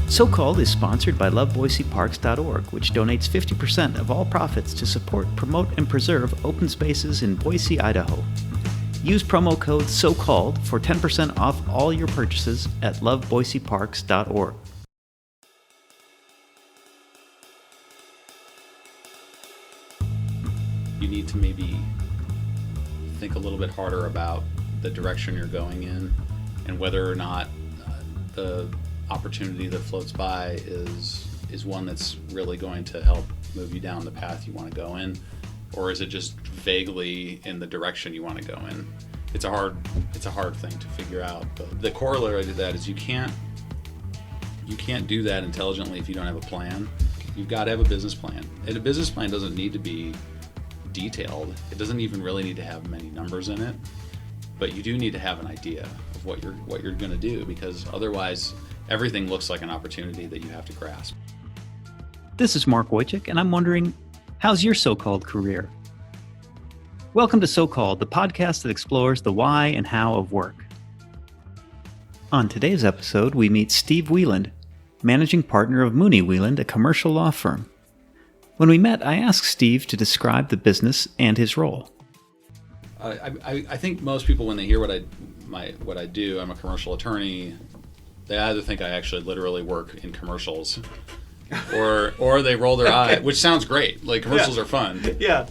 So Called is sponsored by loveboiseparks.org, which donates 50% of all profits to support, promote, and preserve open spaces in Boise, Idaho. Use promo code SOCALLED for 10% off all your purchases at loveboiseparks.org. You need to maybe think a little bit harder about the direction you're going in and whether or not the opportunity that floats by is one that's really going to help move you down the path you want to go in, or is it just vaguely in the direction you want to go in? It's a hard thing to figure out. But the corollary to that is you can't do that intelligently if you don't have a plan. You've got to have a business plan, and a business plan doesn't need to be detailed. It doesn't even really need to have many numbers in it, but you do need to have an idea of what you're going to do, because otherwise everything looks like an opportunity that you have to grasp. This is Mark Wojcik, and I'm wondering, how's your so-called career? Welcome to So Called, the podcast that explores the why and how of work. On today's episode, we meet Steve Wieland, managing partner of Mooney Wieland, a commercial law firm. When we met, I asked Steve to describe the business and his role. I think most people, when they hear what I do, I'm a commercial attorney, they either think I actually literally work in commercials, or they roll their eye, which sounds great. Like, commercials are fun. Yeah.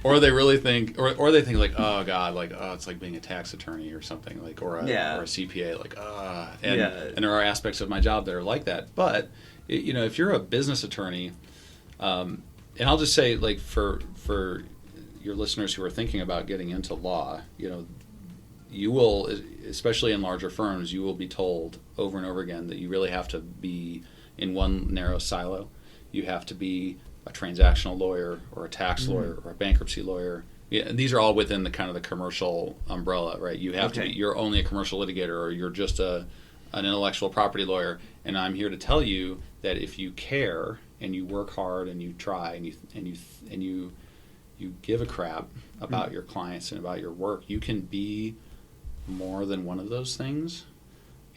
Or they really think, or they think like, oh God, like, oh, it's like being a tax attorney or something, like, or a CPA, like, and there are aspects of my job that are like that. But if you're a business attorney, and I'll just say, like, for your listeners who are thinking about getting into law, you will, especially in larger firms, you will be told over and over again that you really have to be in one narrow silo. You have to be a transactional lawyer or a tax lawyer or a bankruptcy lawyer. Yeah, and these are all within the kind of the commercial umbrella, right? You have to be, you're only a commercial litigator, or you're just an intellectual property lawyer. And I'm here to tell you that if you care and you work hard and you try and you give a crap about your clients and about your work, you can be more than one of those things.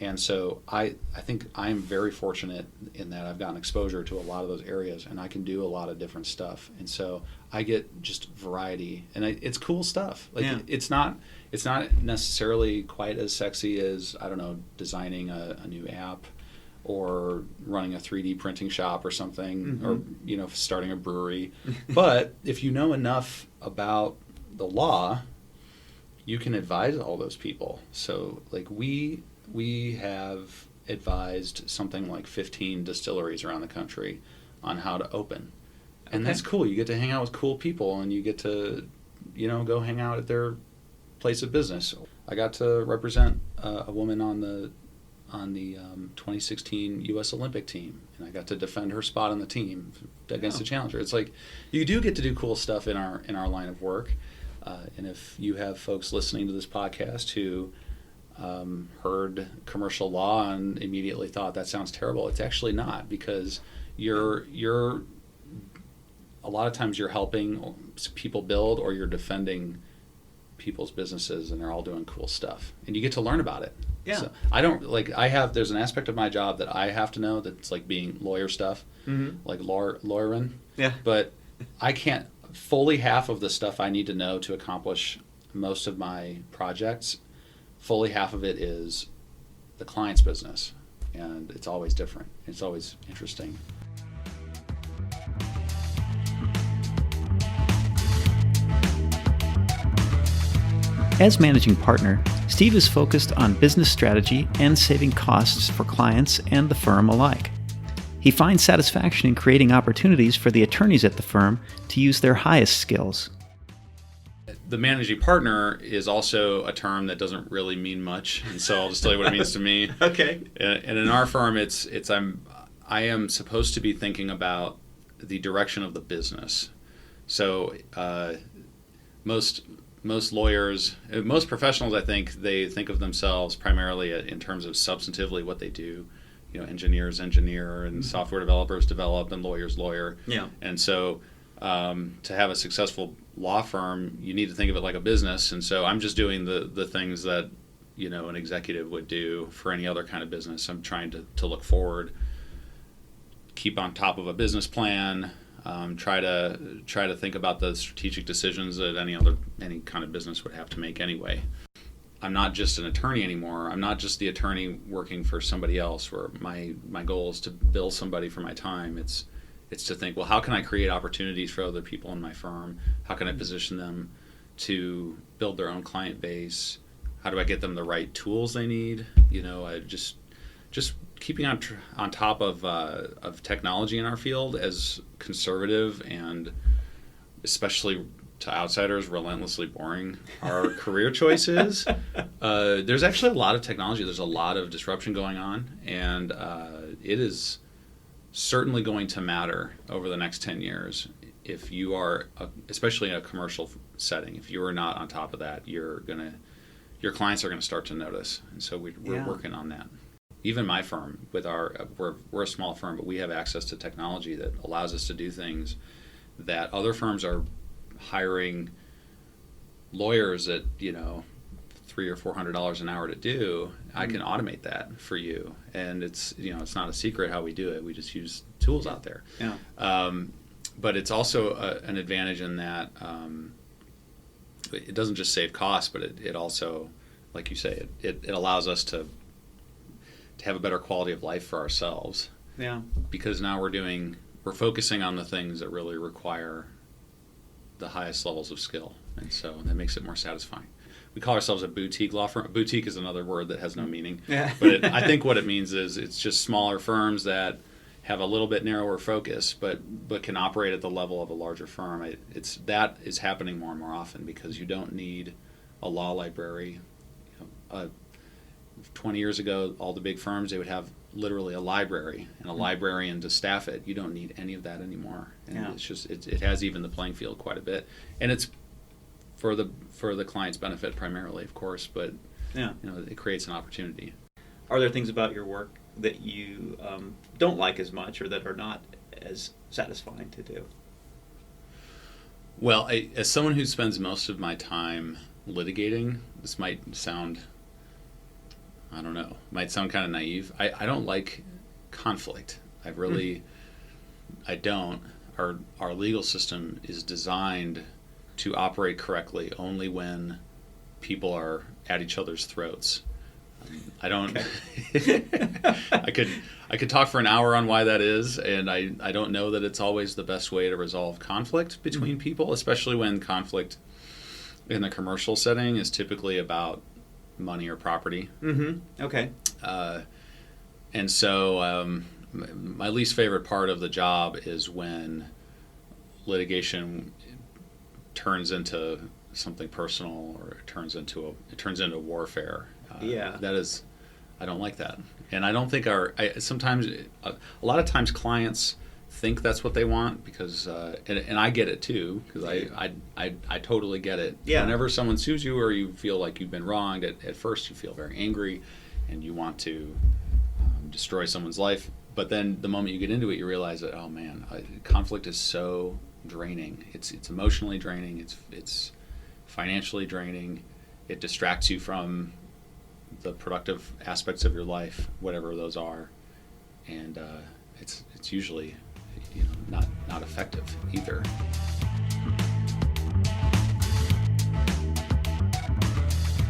And so I think I'm very fortunate in that I've gotten exposure to a lot of those areas, and I can do a lot of different stuff. And so I get just variety, and it's cool stuff. Like, it's not necessarily quite as sexy as, I don't know, designing a new app or running a 3D printing shop or something, or starting a brewery. But if you know enough about the law, you can advise all those people. So, like, we have advised something like 15 distilleries around the country on how to open. And that's cool. You get to hang out with cool people, and you get to, go hang out at their place of business. I got to represent a woman on the 2016 U.S. Olympic team, and I got to defend her spot on the team against a challenger. It's like, you do get to do cool stuff in our line of work. And if you have folks listening to this podcast who heard commercial law and immediately thought that sounds terrible, it's actually not, because you're a lot of times you're helping people build, or you're defending people's businesses, and they're all doing cool stuff, and you get to learn about it. So there's an aspect of my job that I have to know, that's like being lawyer stuff, like lawyering. Yeah. But I can't fully, half of the stuff I need to know to accomplish most of my projects. Fully half of it is the client's business, and it's always different. It's always interesting. As managing partner, Steve is focused on business strategy and saving costs for clients and the firm alike. He finds satisfaction in creating opportunities for the attorneys at the firm to use their highest skills. The managing partner is also a term that doesn't really mean much, and so I'll just tell you what it means to me. Okay. And in our firm, I am supposed to be thinking about the direction of the business. So most lawyers, most professionals, I think, they think of themselves primarily in terms of substantively what they do. Engineers engineer, and software developers develop, and lawyers lawyer. Yeah. And so to have a successful law firm, you need to think of it like a business. And so I'm just doing the things that an executive would do for any other kind of business. I'm trying to look forward, keep on top of a business plan, try to think about the strategic decisions that any kind of business would have to make anyway. I'm not just an attorney anymore. I'm not just the attorney working for somebody else, where my goal is to bill somebody for my time. It's to think, well, how can I create opportunities for other people in my firm? How can I position them to build their own client base? How do I get them the right tools they need? I just keeping on top of technology in our field, as conservative and especially to outsiders relentlessly boring our career choices. There's actually a lot of technology. There's a lot of disruption going on, and it is certainly going to matter over the next 10 years. If you are, especially in a commercial setting, if you are not on top of that, your clients are going to start to notice. And so we're working on that. Even my firm, we're a small firm, but we have access to technology that allows us to do things that other firms are hiring lawyers at $300 or $400 an hour to do. I can automate that for you, and it's not a secret how we do it. We just use tools out there. But it's also an advantage in that it doesn't just save costs, but it also, like you say, it allows us to have a better quality of life for ourselves. Yeah. Because now we're focusing on the things that really require the highest levels of skill, and so that makes it more satisfying. We call ourselves a boutique law firm. Boutique is another word that has no meaning. Yeah. But I think what it means is it's just smaller firms that have a little bit narrower focus, but can operate at the level of a larger firm. That is happening more and more often, because you don't need a law library. 20 years ago, all the big firms, they would have literally a library and a librarian to staff it. You don't need any of that anymore, and it's just it has even the playing field quite a bit, and it's for the client's benefit primarily, of course, but it creates an opportunity. Are there things about your work that you don't like as much, or that are not as satisfying to do? Well, as someone who spends most of my time litigating, this might sound, I don't know, might sound kind of naive. I don't like conflict. I don't. Our legal system is designed to operate correctly only when people are at each other's throats. I don't. Okay. I could talk for an hour on why that is, and I don't know that it's always the best way to resolve conflict between people, especially when conflict in the commercial setting is typically about money or property. Mm-hmm. Okay. And so my least favorite part of the job is when litigation turns into something personal, or it turns into warfare. That is, I don't like that, and I don't think sometimes a lot of times clients think that's what they want, because and I get it too, because I totally get it. Yeah. Whenever someone sues you, or you feel like you've been wronged, at first you feel very angry, and you want to destroy someone's life. But then the moment you get into it, you realize that, oh man, conflict is so draining. It's emotionally draining. It's financially draining. It distracts you from the productive aspects of your life, whatever those are, and it's usually not effective either.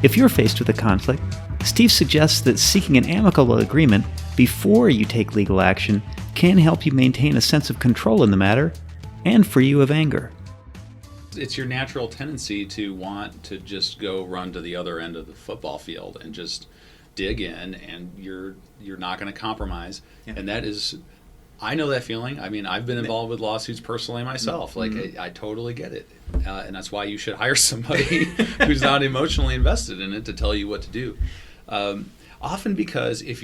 If you're faced with a conflict, Steve suggests that seeking an amicable agreement before you take legal action can help you maintain a sense of control in the matter and free you of anger. It's your natural tendency to want to just go run to the other end of the football field and just dig in, and you're not going to compromise. Yeah. And that is, I know that feeling. I mean, I've been involved with lawsuits personally myself. Mm-hmm. I totally get it. And that's why you should hire somebody who's not emotionally invested in it to tell you what to do. Often because I've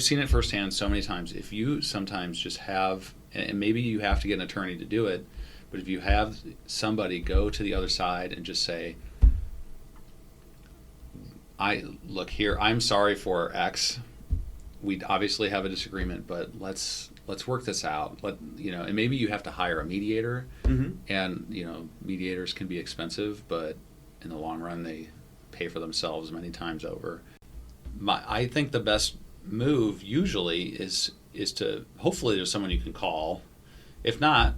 seen it firsthand so many times. If you sometimes just have, and maybe you have to get an attorney to do it, but if you have somebody go to the other side and just say, look here, I'm sorry for X. We obviously have a disagreement, but let's work this out. And maybe you have to hire a mediator, mm-hmm. and mediators can be expensive, but in the long run, pay for themselves many times over. I think the best move usually is to, hopefully there's someone you can call. If not,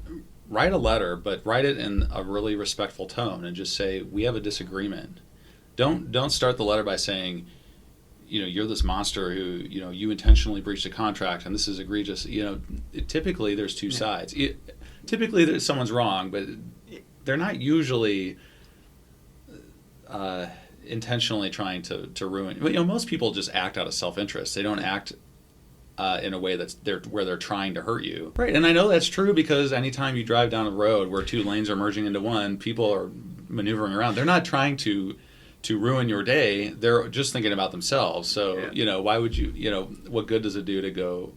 write a letter, but write it in a really respectful tone and just say, we have a disagreement. Don't start the letter by saying, you're this monster who, you intentionally breached a contract and this is egregious. Typically there's two sides. Typically someone's wrong, but they're not usually intentionally trying to ruin. Most people just act out of self-interest. They don't act in a way where they're trying to hurt you. Right, and I know that's true because anytime you drive down a road where two lanes are merging into one, people are maneuvering around. They're not trying to ruin your day. They're just thinking about themselves. So, why would you, what good does it do to go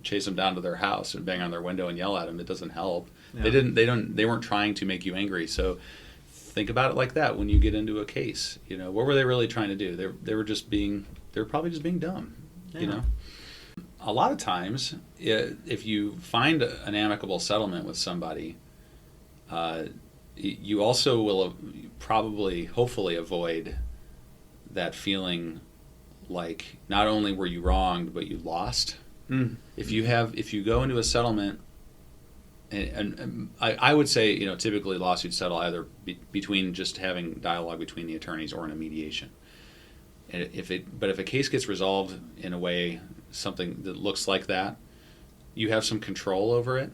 chase them down to their house and bang on their window and yell at them? It doesn't help. Yeah. They weren't trying to make you angry. So think about it like that when you get into a case. What were they really trying to do? They were probably just being dumb, A lot of times, if you find an amicable settlement with somebody, you also will probably, hopefully, avoid that feeling like not only were you wronged, but you lost. If you go into a settlement, and I would say, typically lawsuits settle either between just having dialogue between the attorneys or in a mediation. And but if a case gets resolved in a way, something that looks like that, you have some control over it,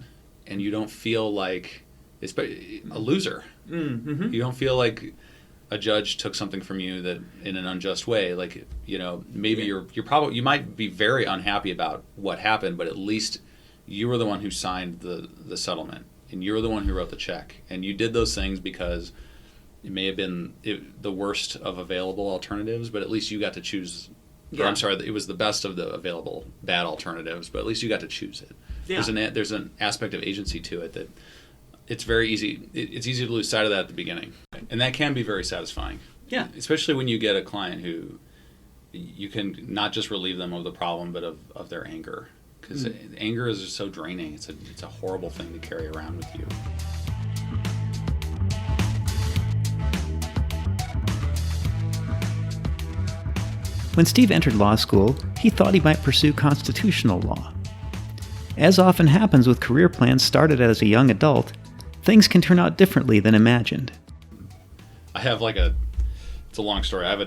and you don't feel like it's a loser. Mm-hmm. You don't feel like a judge took something from you that in an unjust way. Like, maybe you might be very unhappy about what happened, but at least you were the one who signed the settlement, and you were the one who wrote the check, and you did those things because it may have been the worst of available alternatives, but at least you got to choose. Yeah. Or I'm sorry, it was the best of the available bad alternatives, but at least you got to choose it. Yeah. There's an aspect of agency to it that it's very easy. It's easy to lose sight of that at the beginning, and that can be very satisfying. Yeah, especially when you get a client who you can not just relieve them of the problem, but of their anger, because anger is just so draining. It's a horrible thing to carry around with you. When Steve entered law school, he thought he might pursue constitutional law. As often happens with career plans started as a young adult, things can turn out differently than imagined. I have it's a long story. I have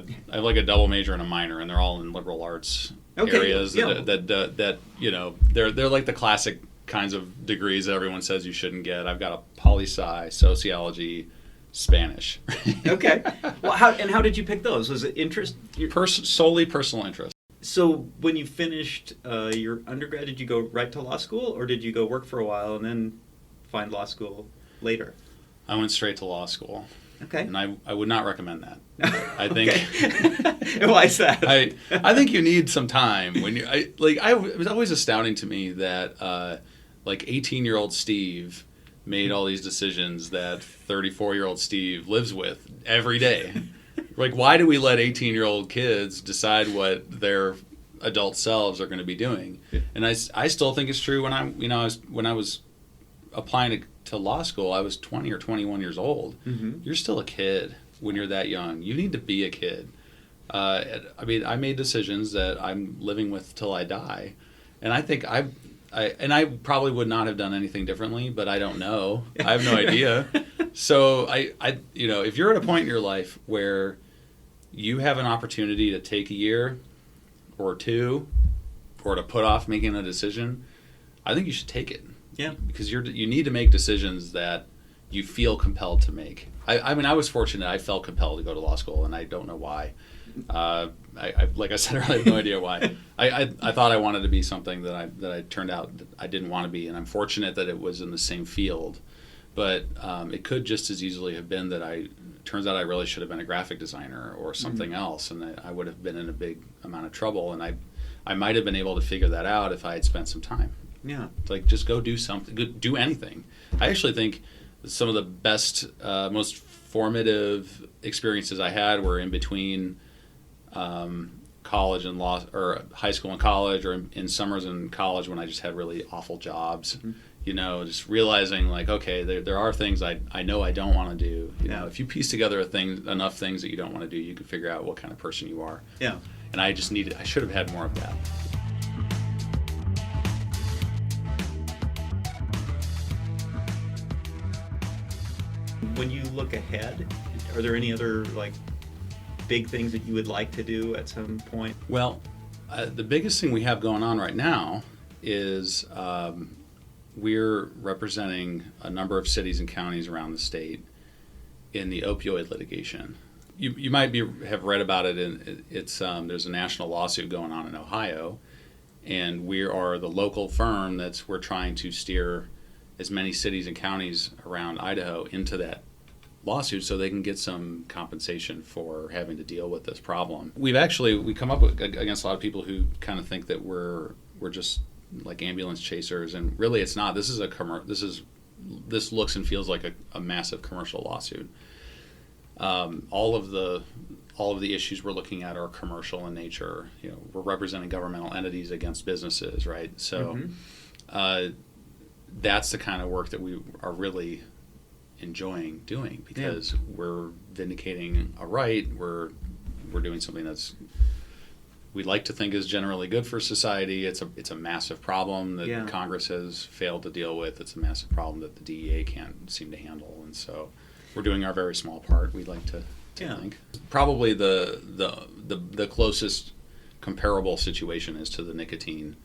a double major and a minor, and they're all in liberal arts areas that they're like the classic kinds of degrees that everyone says you shouldn't get. I've got a poli-sci, sociology, Spanish. Okay. Well, how did you pick those? Was it interest? Solely personal interest. So when you finished your undergrad, did you go right to law school, or did you go work for a while and then find law school later? I went straight to law school. Okay. And I would not recommend that. I think. Why is that? I think you need some time when it was always astounding to me that 18-year-old Steve made all these decisions that 34-year-old Steve lives with every day. Why do we let 18-year-old kids decide what their adult selves are going to be doing? And I still think it's true when I was applying to law school, I was 20 or 21 years old. Mm-hmm. You're still a kid when you're that young. You need to be a kid. I made decisions that I'm living with till I die, and I think I probably would not have done anything differently, but I don't know. I have no idea. So if you're at a point in your life where you have an opportunity to take a year or two, or to put off making a decision, I think you should take it. Yeah, because you need to make decisions that you feel compelled to make. I was fortunate. I felt compelled to go to law school, and I don't know why. Like I said earlier, I have no idea why. I thought I wanted to be something that I turned out that I didn't want to be, and I'm fortunate that it was in the same field. But it could just as easily have been that turns out I really should have been a graphic designer or something else, and I would have been in a big amount of trouble, and I might have been able to figure that out if I had spent some time. Yeah. Just go do something, do anything. I actually think some of the best, most formative experiences I had were in between college and law, or high school and college, or in summers in college when I just had really awful jobs. Mm-hmm. just realizing like, okay, there are things I know I don't want to do. You know, if you piece together enough things that you don't want to do, you can figure out what kind of person you are. Yeah. And I should have had more of that. When you look ahead, are there any other like big things that you would like to do at some point? Well, the biggest thing we have going on right now is we're representing a number of cities and counties around the state in the opioid litigation. You might have read about it. There's a national lawsuit going on in Ohio, and we are the local firm we're trying to steer as many cities and counties around Idaho into that lawsuit so they can get some compensation for having to deal with this problem. We come up against a lot of people who kind of think that we're just like ambulance chasers, and really it's not. This looks and feels like a massive commercial lawsuit. All of the issues we're looking at are commercial in nature. We're representing governmental entities against businesses, right? So that's the kind of work that we are really enjoying doing, because we're vindicating a right. We're doing something that's we like to think is generally good for society. It's a massive problem that Congress has failed to deal with. It's a massive problem that the DEA can't seem to handle, and so we're doing our very small part. We'd like to think. Probably the closest comparable situation is to the nicotine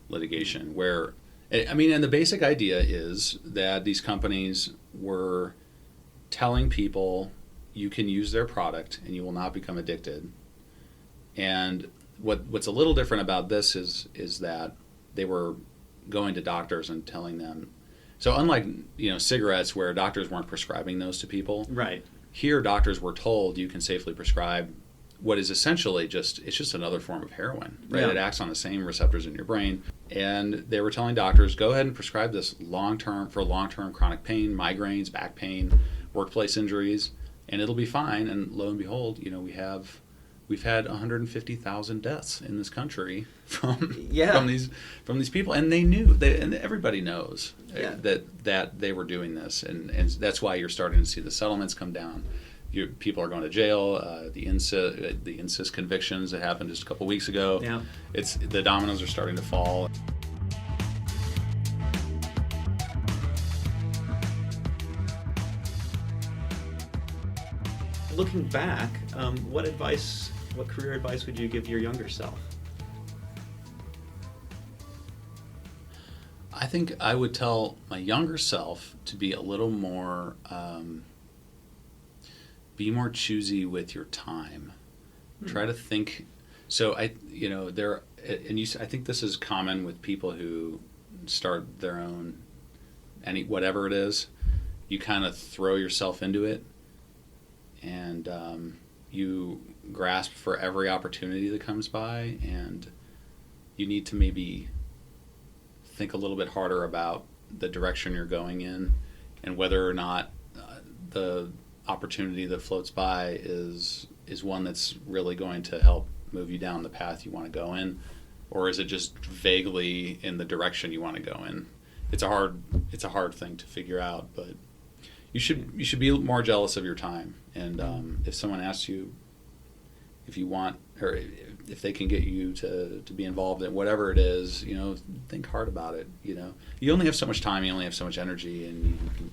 litigation, where and the basic idea is that these companies were telling people you can use their product and you will not become addicted. And what's a little different about this is that they were going to doctors and telling them. So unlike cigarettes, where doctors weren't prescribing those to people, right? Here, doctors were told you can safely prescribe what is essentially just another form of heroin, right? Yeah. It acts on the same receptors in your brain. And they were telling doctors, go ahead and prescribe this for long-term chronic pain, migraines, back pain, workplace injuries, and it'll be fine. And lo and behold, we've had 150,000 deaths in this country from these people, and they knew, and everybody knows that they were doing this, and that's why you're starting to see the settlements come down. People are going to jail. The incest convictions that happened just a couple weeks ago. Yeah. The dominoes are starting to fall. Looking back, what career advice would you give your younger self? I think I would tell my younger self to be a little more. Be more choosy with your time. Try to think. So I think this is common with people who start their own, whatever it is. You kind of throw yourself into it, and you grasp for every opportunity that comes by, and you need to maybe think a little bit harder about the direction you're going in, and whether or not the opportunity that floats by is one that's really going to help move you down the path you want to go in, or is it just vaguely in the direction you want to go in? It's a hard thing to figure out, but you should be more jealous of your time. And if someone asks you if you want, or if they can get you to be involved in whatever it is, think hard about it. You only have so much time, you only have so much energy, and you can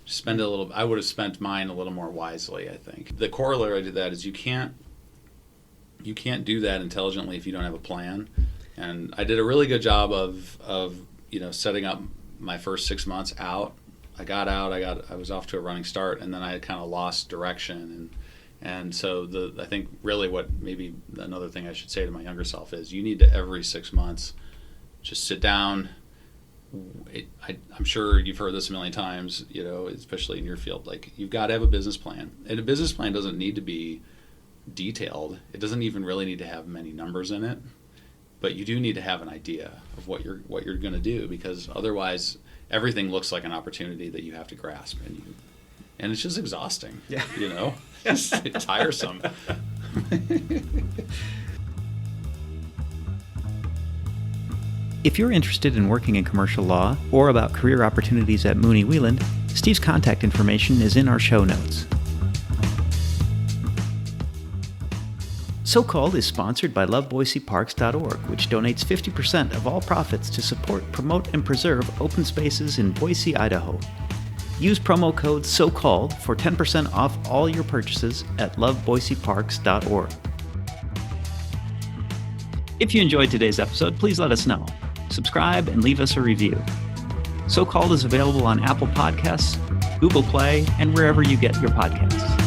spend I would have spent mine a little more wisely, I think. The corollary to that is you can't do that intelligently if you don't have a plan. And I did a really good job of setting up my first 6 months out. I got out, I was off to a running start, and then I kind of lost direction. And so I think really what maybe another thing I should say to my younger self is you need to every 6 months just sit down. I'm sure you've heard this a million times, especially in your field. Like, you've got to have a business plan, and a business plan doesn't need to be detailed. It doesn't even really need to have many numbers in it, but you do need to have an idea of what you're going to do, because otherwise everything looks like an opportunity that you have to grasp, and it's just exhausting. Yeah. It's tiresome. If you're interested in working in commercial law or about career opportunities at Mooney Wieland, Steve's contact information is in our show notes. So Called is sponsored by loveboiseparks.org, which donates 50% of all profits to support, promote, and preserve open spaces in Boise, Idaho. Use promo code SOCALLED for 10% off all your purchases at loveboiseparks.org. If you enjoyed today's episode, please let us know. Subscribe and leave us a review. So Called is available on Apple Podcasts, Google Play, and wherever you get your podcasts.